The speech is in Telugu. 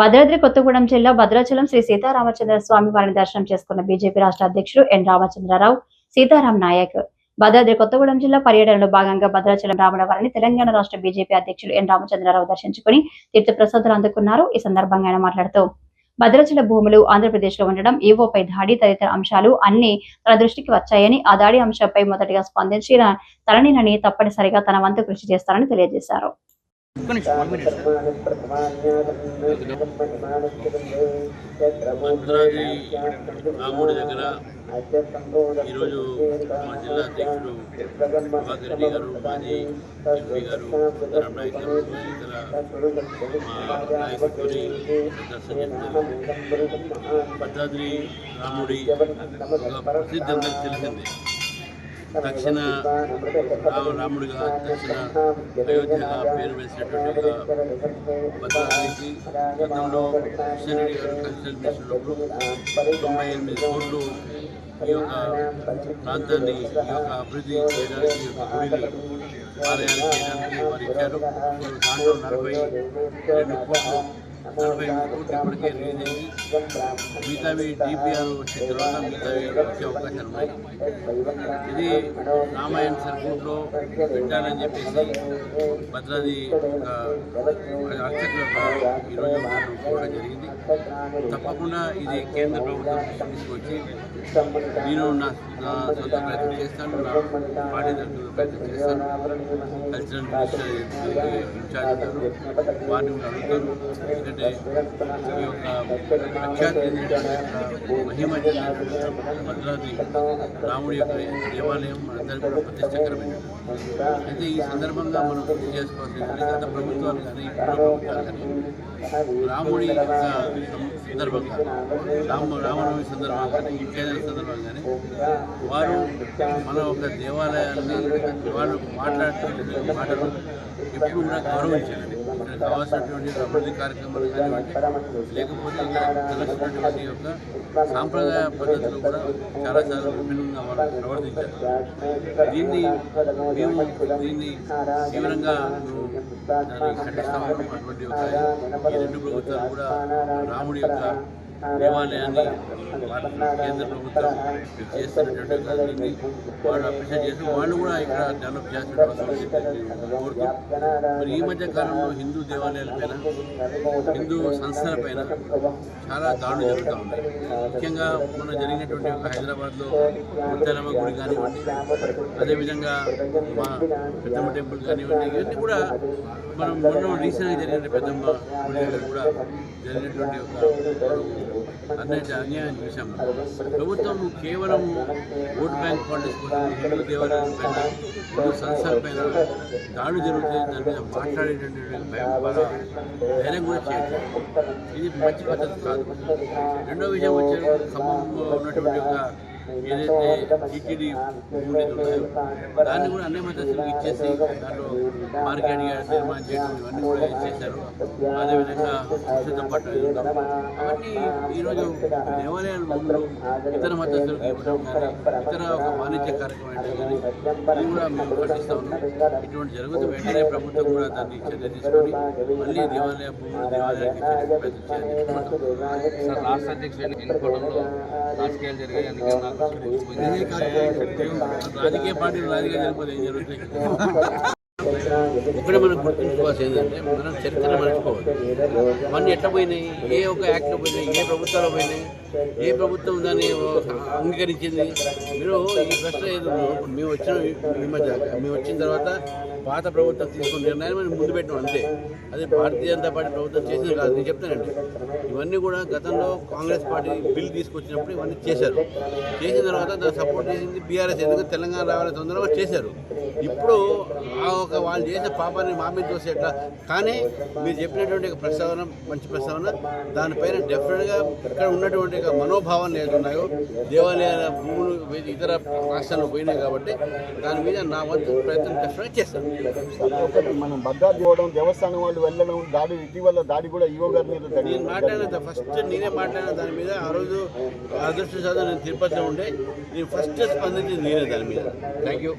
భద్రాద్రి కొత్తగూడెం జిల్లా భద్రాచలం శ్రీ సీతారామచంద్ర స్వామి వారిని దర్శనం చేసుకున్న బీజేపీ రాష్ట్ర అధ్యక్షుడు ఎన్ రామచంద్రరావు, సీతారాం నాయక్. భద్రాద్రి కొత్తగూడెం జిల్లా పర్యటనలో భాగంగా భద్రాచలం రావణ వారిని తెలంగాణ రాష్ట్ర బీజేపీ అధ్యక్షుడు ఎన్ రామచంద్రరావు దర్శించుకుని తీర్థప్రసాదాలు అందుకున్నారు. ఈ సందర్భంగా ఆయన మాట్లాడుతూ భద్రాచల భూములు ఆంధ్రప్రదేశ్ లో ఉండడం, ఈవోపై దాడి తదితర అంశాలు అన్ని తన దృష్టికి వచ్చాయని, ఆ దాడి అంశంపై మొదటిగా స్పందించిన తనని తప్పనిసరిగా తన వంతు కృషి చేస్తారని తెలియజేశారు. భద్రాద్రి రాముడి దగ్గర ఈరోజు మా జిల్లా అధ్యక్షుడు ప్రభాకర్ రెడ్డి గారు, మాజీ ఎంపీ గారు, రమణాయక్ గారు, ఇతర మా నాయకుడితో దర్శనం భద్రాద్రి రాముడి ఒక ప్రసిద్ధి అందరికీ తెలిసింది. దక్షిణ రాముడిగా, దక్షిణ అయోధ్యగా పేరు వేసినటువంటి భద్రాద్రికి గతంలో కిషన్ రెడ్డి గారు కల్చరల్ మినిస్టర్ 98 కోట్లు ఈ యొక్క ప్రాంతాన్ని ఈ యొక్క అభివృద్ధి చేయడానికి, ఈ యొక్క గుడిని ఆలయాలు చేయడానికి వారు ఇచ్చారు. దాంట్లో 42 కోట్లు ఇప్పటికే రిలీజ్ అయింది. మిగతావి డిపిఆర్ వచ్చిన తర్వాత మిగతావి వచ్చే అవకాశాలు ఉన్నాయి. ఇది రామాయణ సర్క్యూట్లో పెట్టాలని చెప్పేసి భద్రాది అర్చకుల ఈరోజు కూడా జరిగింది. తప్పకుండా ఇది కేంద్ర ప్రభుత్వం తీసుకొచ్చి నేను నా సొంత ప్రయత్నం చేస్తాను, నా పార్టీ తరఫున ప్రయత్నం చేస్తాను. కల్చరల్ మినిస్టర్ ఇన్ఛార్జ్ ఉంటారు, వారిని కూడా అడుగుతారు. ఎందుకంటే ఈ యొక్క ప్రఖ్యాతి మహిమ భద్రాద్రి రాముడి యొక్క దేవాలయం మనందరికీ కూడా ప్రతిష్టకరమైనది. అయితే ఈ సందర్భంగా మనం గుర్తు చేసుకోవాల్సింది, గత ప్రభుత్వాలు కానీ ఇప్పుడు ప్రభుత్వాలు కానీ రాముడి యొక్క సందర్భంగా, రామనవమి సందర్భంగా కానీ ఇంకేదైనా సందర్భంగానే వారు మన ఒక దేవాలయాన్ని వాళ్ళు మాట్లాడుతున్న మాటలు ఎప్పుడు కూడా గౌరవించాలండి. ఇక్కడ కావాల్సినటువంటి అభివృద్ధి కార్యక్రమాలు కానివ్వండి, లేకపోతే ఇక్కడ తెలుస్తున్నటువంటి యొక్క సాంప్రదాయ పద్ధతులు కూడా చాలాసార్లు విభిన్నంగా వాళ్ళు ప్రవర్తించారు. దీన్ని తీవ్రంగా దాన్ని ఖండిస్తాము. అటువంటి ఒక ఈ రెండు ప్రభుత్వాలు కూడా రాముడి యొక్క దేవాలయాన్ని కేంద్ర ప్రభుత్వం చేస్తున్నటువంటి దీన్ని వాళ్ళు అప్రిషియేట్ చేసి వాళ్ళు కూడా ఇక్కడ డెవలప్ చేస్తున్న కోరుతూ మరి ఈ మధ్య కాలంలో హిందూ దేవాలయాలపైన, హిందూ సంస్థలపైన చాలా దాడులు జరుగుతూ ఉన్నాయి. ముఖ్యంగా మొన్న జరిగినటువంటి ఒక హైదరాబాద్లో ముత్యాలమ్మ గుడి కానివ్వండి, అదేవిధంగా మా పెద్దమ్మ టెంపుల్ కానివ్వండి, ఇవన్నీ కూడా మనం మొన్న రీసెంట్గా జరిగిన పెద్దమ్మ గుడి దగ్గర కూడా జరిగినటువంటి ఒక అన్యాయం చూసాము. ప్రభుత్వం కేవలం ఓట్ బ్యాంక్ పాలిటిక్స్ కోసం హిందూ దేవాలయాల పైన, హిందూ సంస్థల పైన దాడులు జరుగుతాయి, దాని మీద మాట్లాడేటువంటి ధైర్యం కూడా చేయట్లేదు. ఇది మంచి పద్ధతి కాదు. రెండో విషయం వచ్చేటప్పుడు ఖమ్మంలో ఉన్నటువంటి ఒక ఏదైతే టీటీడీ భూములు ఉన్నాయో దాన్ని కూడా అన్ని మద్దతులకు ఇచ్చేసి దాంట్లో మార్కెట్ నిర్మాణం చేయడం ఇవన్నీ కూడా ఇచ్చేశారు. అదేవిధంగా ప్రస్తుతం పట్టణం అవన్నీ ఈరోజు దేవాలయాల భూములు ఇతర మద్దతులకు ఇవ్వడం కానీ, ఇతర ఒక వాణిజ్య కార్యక్రమం అంటే కానీ ఇది కూడా మేము ఖండిస్తూ ఉన్నాం. ఇటువంటి జరుగుతూ వెంటనే ప్రభుత్వం కూడా దాన్ని చర్య తీసుకొని మళ్ళీ దేవాలయ భూములు దేవాలయానికి ప్రయత్నం చేయాలి. రాష్ట్ర అధ్యక్షుడు ఎన్నుకోవడంలో రాజకీయాలు జరిగాయి, అందుకే రాజకీయ పార్టీలు రాజకీయ జరిగిపోతే ఏం జరుగుతాయి? ఒకటే మనం గుర్తుంచుకోవాల్సి ఏంటంటే మనం చరిత్ర మర్చిపోవాలి. అవన్నీ ఎట్లా పోయినాయి, ఏ ఒక్క యాక్ట్లో పోయినాయి, ఏ ప్రభుత్వాలు పోయినాయి, ఏ ప్రభుత్వం దాన్ని అంగీకరించింది? మీరు ఈ ప్రశ్న ఏదో మేము వచ్చిన తర్వాత పాత ప్రభుత్వం తీసుకున్న నిర్ణయాన్ని మనం ముందు పెట్టాం అంతే. అది భారతీయ జనతా పార్టీ ప్రభుత్వం చేసింది కాదు. నేను చెప్తానండి, ఇవన్నీ కూడా గతంలో కాంగ్రెస్ పార్టీ బిల్ తీసుకొచ్చినప్పుడు ఇవన్నీ చేశారు. చేసిన తర్వాత దాన్ని సపోర్ట్ చేసింది బీఆర్ఎస్. ఎందుకంటే తెలంగాణ రావాలని తొందరగా చేశారు. ఇప్పుడు ఆ ఒక వాళ్ళు చేసే పాపాన్ని మా మీద చూసే ఎట్లా? కానీ మీరు చెప్పినటువంటి ప్రస్తావన మంచి ప్రస్తావన. దానిపైన డెఫినెట్గా ఇక్కడ ఉన్నటువంటి మనోభావాలు ఏదున్నాయో దేవాలయాల భూములు ఇతర రాష్ట్రాల్లో పోయినాయి కాబట్టి దాని మీద నా వంతు ప్రయత్నం డెఫినెట్గా చేస్తాను. మనం భద్రాద్రి పోవడం, దేవస్థానం వాళ్ళు వెళ్ళడం, దాడి ఇటీవల దాడి కూడా ఈవో గారి మీద నేను మాట్లాడిన ఫస్ట్ నేనే మాట్లాడిన దాని మీద. ఆ రోజు అదృష్టశాతం నేను తిరుపతిలో ఉండే, నేను ఫస్ట్ స్పందించింది నేనే దాని మీద. Thank you.